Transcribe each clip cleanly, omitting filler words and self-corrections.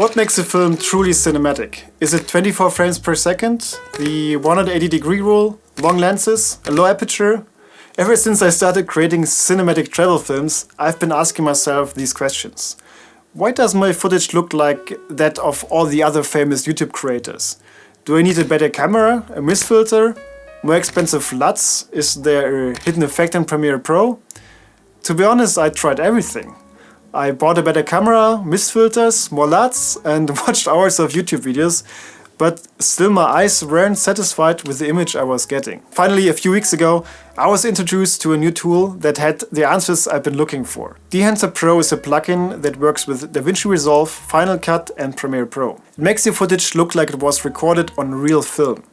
What makes a film truly cinematic? Is it 24 frames per second, the 180-degree rule, long lenses, a low aperture? Ever since I started creating cinematic travel films, I've been asking myself these questions. Why does my footage look like that of all the other famous YouTube creators? Do I need a better camera, a mist filter, more expensive LUTs? Is there a hidden effect in Premiere Pro? To be honest, I tried everything. I bought a better camera, mist filters, more LUTs and watched hours of YouTube videos, but still my eyes weren't satisfied with the image I was getting. Finally, a few weeks ago, I was introduced to a new tool that had the answers I've been looking for. Dehancer Pro is a plugin that works with DaVinci Resolve, Final Cut and Premiere Pro. It makes your footage look like it was recorded on real film.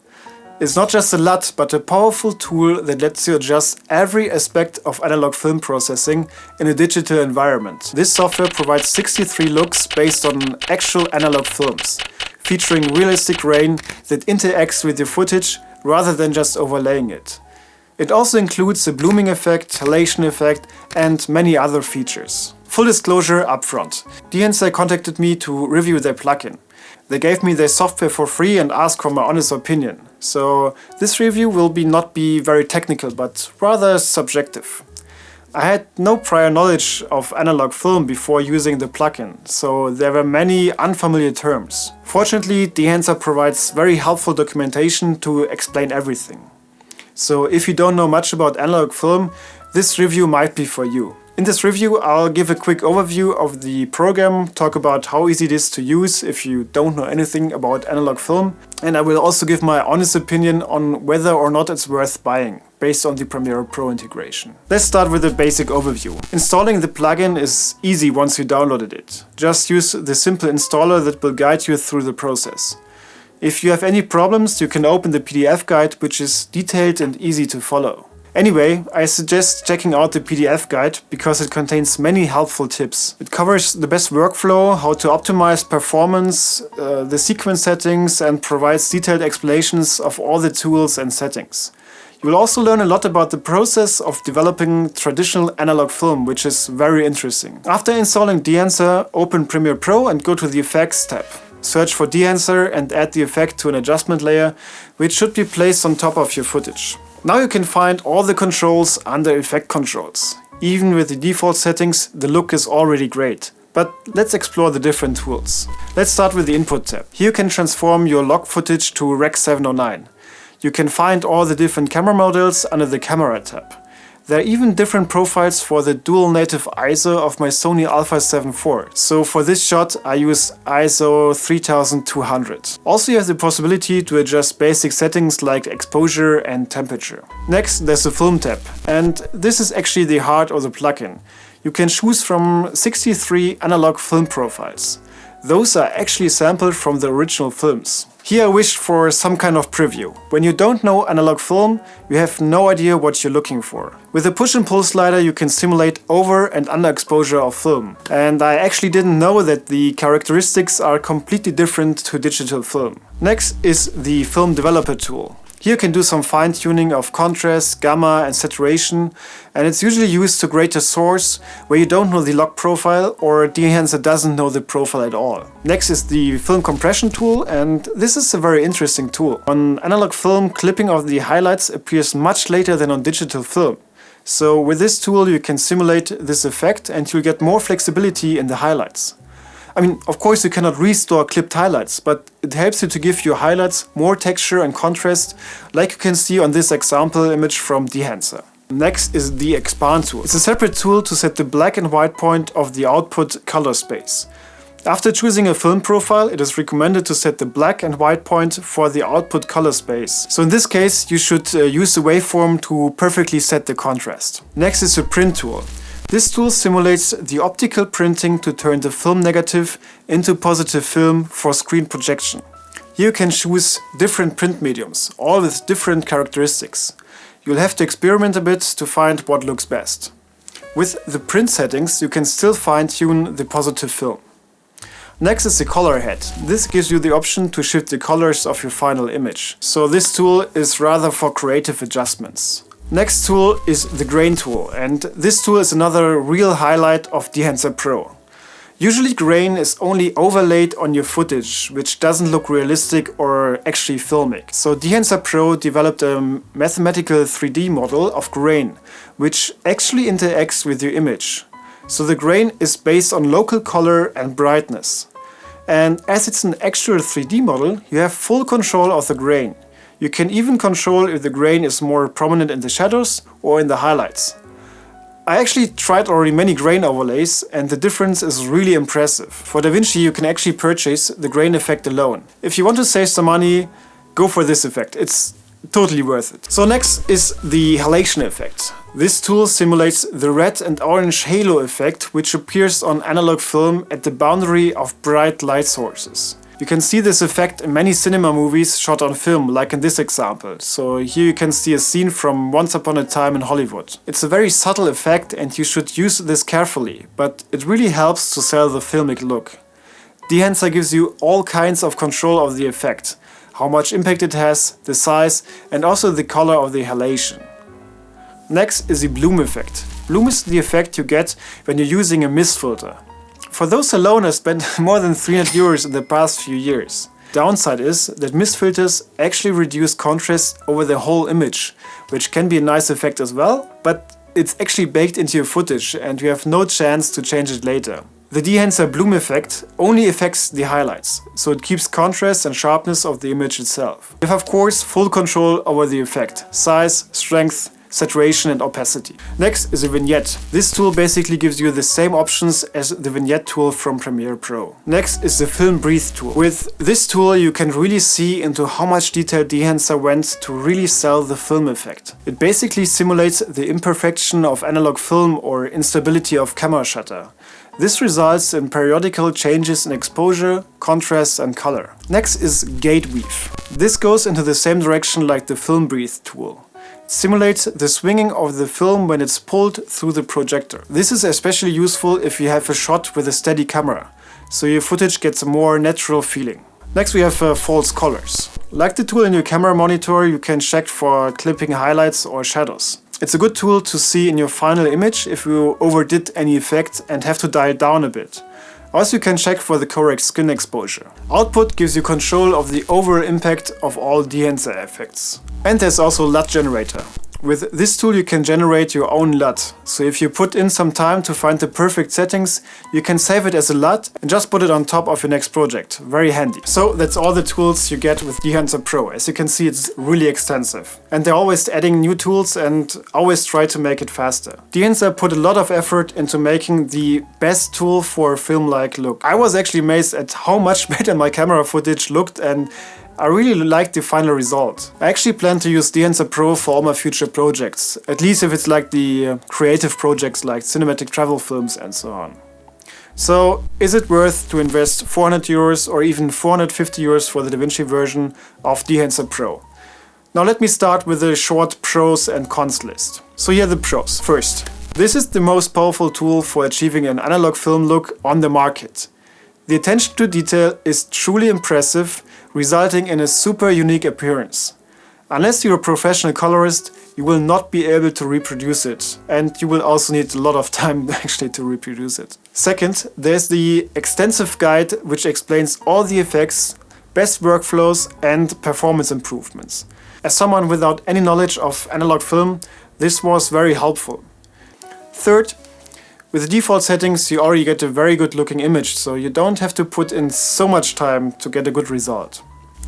It's not just a LUT, but a powerful tool that lets you adjust every aspect of analog film processing in a digital environment. This software provides 63 looks based on actual analog films, featuring realistic rain that interacts with your footage rather than just overlaying it. It also includes a blooming effect, halation effect and many other features. Full disclosure upfront. Dehancer contacted me to review their plugin. They gave me their software for free and asked for my honest opinion. So this review will not be very technical, but rather subjective. I had no prior knowledge of analog film before using the plugin, so there were many unfamiliar terms. Fortunately, Dehancer provides very helpful documentation to explain everything. So if you don't know much about analog film, this review might be for you. In this review, I'll give a quick overview of the program, talk about how easy it is to use if you don't know anything about analog film, and I will also give my honest opinion on whether or not it's worth buying, based on the Premiere Pro integration. Let's start with a basic overview. Installing the plugin is easy once you downloaded it. Just use the simple installer that will guide you through the process. If you have any problems, you can open the PDF guide, which is detailed and easy to follow. Anyway, I suggest checking out the PDF guide because it contains many helpful tips. It covers the best workflow, how to optimize performance, the sequence settings and provides detailed explanations of all the tools and settings. You will also learn a lot about the process of developing traditional analog film, which is very interesting. After installing Dehancer, open Premiere Pro and go to the Effects tab. Search for Dehancer and add the effect to an adjustment layer, which should be placed on top of your footage. Now you can find all the controls under Effect Controls. Even with the default settings, the look is already great. But let's explore the different tools. Let's start with the Input tab. Here you can transform your log footage to Rec. 709. You can find all the different camera models under the Camera tab. There are even different profiles for the dual native ISO of my Sony Alpha 7 IV. So for this shot I use ISO 3200. Also you have the possibility to adjust basic settings like exposure and temperature. Next there's the Film tab, and this is actually the heart of the plugin. You can choose from 63 analog film profiles. Those are actually sampled from the original films. Here I wished for some kind of preview. When you don't know analog film, you have no idea what you're looking for. With the push and pull slider you can simulate over and underexposure of film. And I actually didn't know that the characteristics are completely different to digital film. Next is the Film Developer tool. Here you can do some fine-tuning of contrast, gamma and saturation, and it's usually used to grade a source where you don't know the log profile or Dehancer doesn't know the profile at all. Next is the Film Compression tool, and this is a very interesting tool. On analog film, clipping of the highlights appears much later than on digital film. So with this tool you can simulate this effect and you'll get more flexibility in the highlights. I mean, of course you cannot restore clipped highlights, but it helps you to give your highlights more texture and contrast, like you can see on this example image from Dehancer. Next is the Expand tool. It's a separate tool to set the black and white point of the output color space. After choosing a film profile, it is recommended to set the black and white point for the output color space. So in this case, you should use the waveform to perfectly set the contrast. Next is the Print tool. This tool simulates the optical printing to turn the film negative into positive film for screen projection. Here you can choose different print mediums, all with different characteristics. You'll have to experiment a bit to find what looks best. With the print settings, you can still fine-tune the positive film. Next is the color head. This gives you the option to shift the colors of your final image. So this tool is rather for creative adjustments. Next tool is the Grain tool, and this tool is another real highlight of Dehancer Pro. Usually grain is only overlaid on your footage, which doesn't look realistic or actually filmic. So Dehancer Pro developed a mathematical 3D model of grain, which actually interacts with your image. So the grain is based on local color and brightness. And as it's an actual 3D model, you have full control of the grain. You can even control if the grain is more prominent in the shadows or in the highlights. I actually tried already many grain overlays and the difference is really impressive. For DaVinci you can actually purchase the grain effect alone. If you want to save some money, go for this effect. It's totally worth it. So next is the halation effect. This tool simulates the red and orange halo effect which appears on analog film at the boundary of bright light sources. You can see this effect in many cinema movies shot on film, like in this example. So here you can see a scene from Once Upon a Time in Hollywood. It's a very subtle effect and you should use this carefully, but it really helps to sell the filmic look. Dehancer gives you all kinds of control of the effect, how much impact it has, the size and also the color of the halation. Next is the bloom effect. Bloom is the effect you get when you're using a mist filter. For those alone, I spent more than 300 euros in the past few years. Downside is that mist filters actually reduce contrast over the whole image, which can be a nice effect as well, but it's actually baked into your footage and you have no chance to change it later. The Dehancer bloom effect only affects the highlights, so it keeps contrast and sharpness of the image itself. You have of course full control over the effect, size, strength, saturation and opacity. Next is a vignette. This tool basically gives you the same options as the vignette tool from Premiere Pro. Next is the film breathe tool. With this tool you can really see into how much detail Dehancer went to really sell the film effect. It basically simulates the imperfection of analog film or instability of camera shutter. This results in periodical changes in exposure, contrast and color. Next is gate weave. This goes into the same direction like the film breathe tool. Simulates the swinging of the film when it's pulled through the projector. This is especially useful if you have a shot with a steady camera, so your footage gets a more natural feeling. Next we have false colors. Like the tool in your camera monitor, you can check for clipping highlights or shadows. It's a good tool to see in your final image if you overdid any effect and have to dial down a bit. Also you can check for the correct skin exposure. Output gives you control of the overall impact of all Dehancer effects. And there's also LUT generator. With this tool you can generate your own LUT. So if you put in some time to find the perfect settings, you can save it as a LUT and just put it on top of your next project. Very handy. So that's all the tools you get with Dehancer Pro. As you can see, it's really extensive. And they're always adding new tools and always try to make it faster. Dehancer put a lot of effort into making the best tool for a film-like look. I was actually amazed at how much better my camera footage looked and I really liked the final result. I actually plan to use Dehancer Pro for all my future projects, at least if it's like the creative projects like cinematic travel films and so on. So, is it worth to invest 400 euros or even 450 euros for the DaVinci version of Dehancer Pro? Now let me start with a short pros and cons list. So here are the pros. First, this is the most powerful tool for achieving an analog film look on the market. The attention to detail is truly impressive, resulting in a super unique appearance. Unless you're a professional colorist, you will not be able to reproduce it, and you will also need a lot of time actually to reproduce it. Second, there's the extensive guide which explains all the effects, best workflows and performance improvements. As someone without any knowledge of analog film, this was very helpful. Third, with the default settings you already get a very good looking image, so you don't have to put in so much time to get a good result.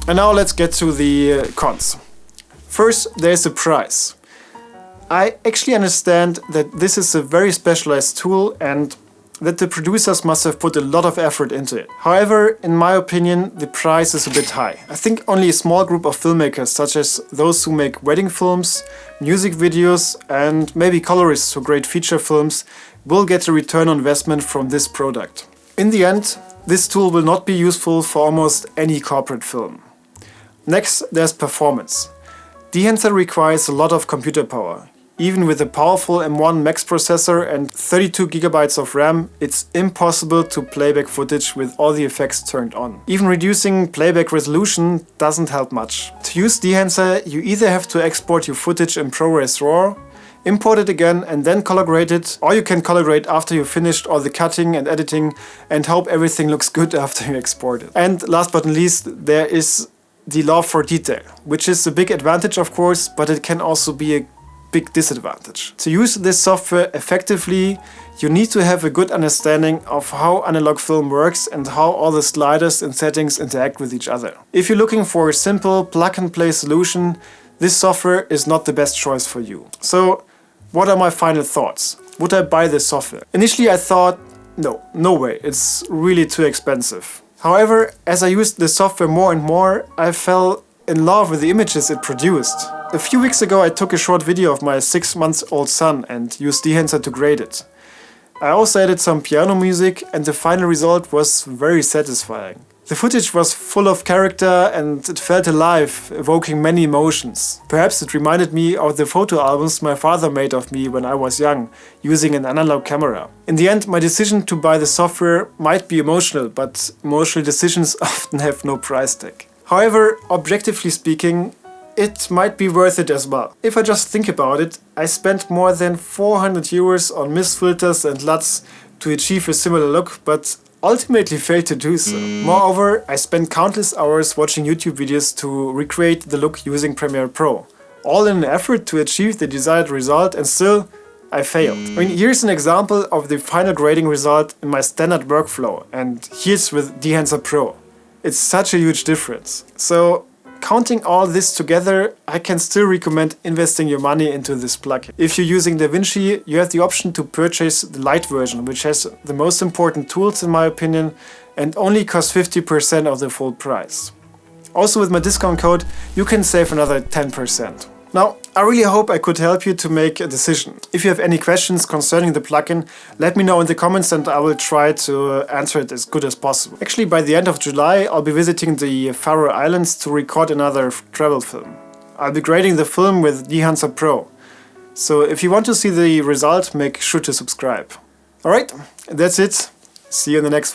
And now let's get to the cons. First, there's the price. I actually understand that this is a very specialized tool and that the producers must have put a lot of effort into it. However, in my opinion, the price is a bit high. I think only a small group of filmmakers, such as those who make wedding films, music videos and maybe colorists who grade feature films, will get a return on investment from this product. In the end, this tool will not be useful for almost any corporate film. Next, there's performance. Dehancer requires a lot of computer power. Even with a powerful M1 Max processor and 32 GB of RAM, it's impossible to playback footage with all the effects turned on. Even reducing playback resolution doesn't help much. To use Dehancer, you either have to export your footage in ProRes RAW, import it again and then color grade it, or you can color grade after you've finished all the cutting and editing and hope everything looks good after you export it. And last but not least, there is the love for detail, which is a big advantage of course, but it can also be a big disadvantage. To use this software effectively, you need to have a good understanding of how analog film works and how all the sliders and settings interact with each other. If you're looking for a simple plug-and-play solution, this software is not the best choice for you. So, what are my final thoughts? Would I buy this software? Initially I thought, no way, it's really too expensive. However, as I used the software more and more, I fell in love with the images it produced. A few weeks ago I took a short video of my 6-month-old son and used Dehancer to grade it. I also added some piano music and the final result was very satisfying. The footage was full of character and it felt alive, evoking many emotions. Perhaps it reminded me of the photo albums my father made of me when I was young, using an analog camera. In the end, my decision to buy the software might be emotional, but emotional decisions often have no price tag. However, objectively speaking, it might be worth it as well. If I just think about it, I spent more than 400 euros on mist filters and LUTs to achieve a similar look, but ultimately failed to do so. Moreover, I spent countless hours watching YouTube videos to recreate the look using Premiere Pro, all in an effort to achieve the desired result, and still I failed. I mean, here's an example of the final grading result in my standard workflow, and here's with Dehancer Pro. It's such a huge difference. So, counting all this together, I can still recommend investing your money into this plugin. If you're using DaVinci, you have the option to purchase the light version, which has the most important tools in my opinion, and only costs 50% of the full price. Also with my discount code, you can save another 10%. Now, I really hope I could help you to make a decision. If you have any questions concerning the plugin, let me know in the comments and I will try to answer it as good as possible. Actually, by the end of July, I'll be visiting the Faroe Islands to record another travel film. I'll be grading the film with Dehancer Pro. So if you want to see the result, make sure to subscribe. Alright, that's it. See you in the next one.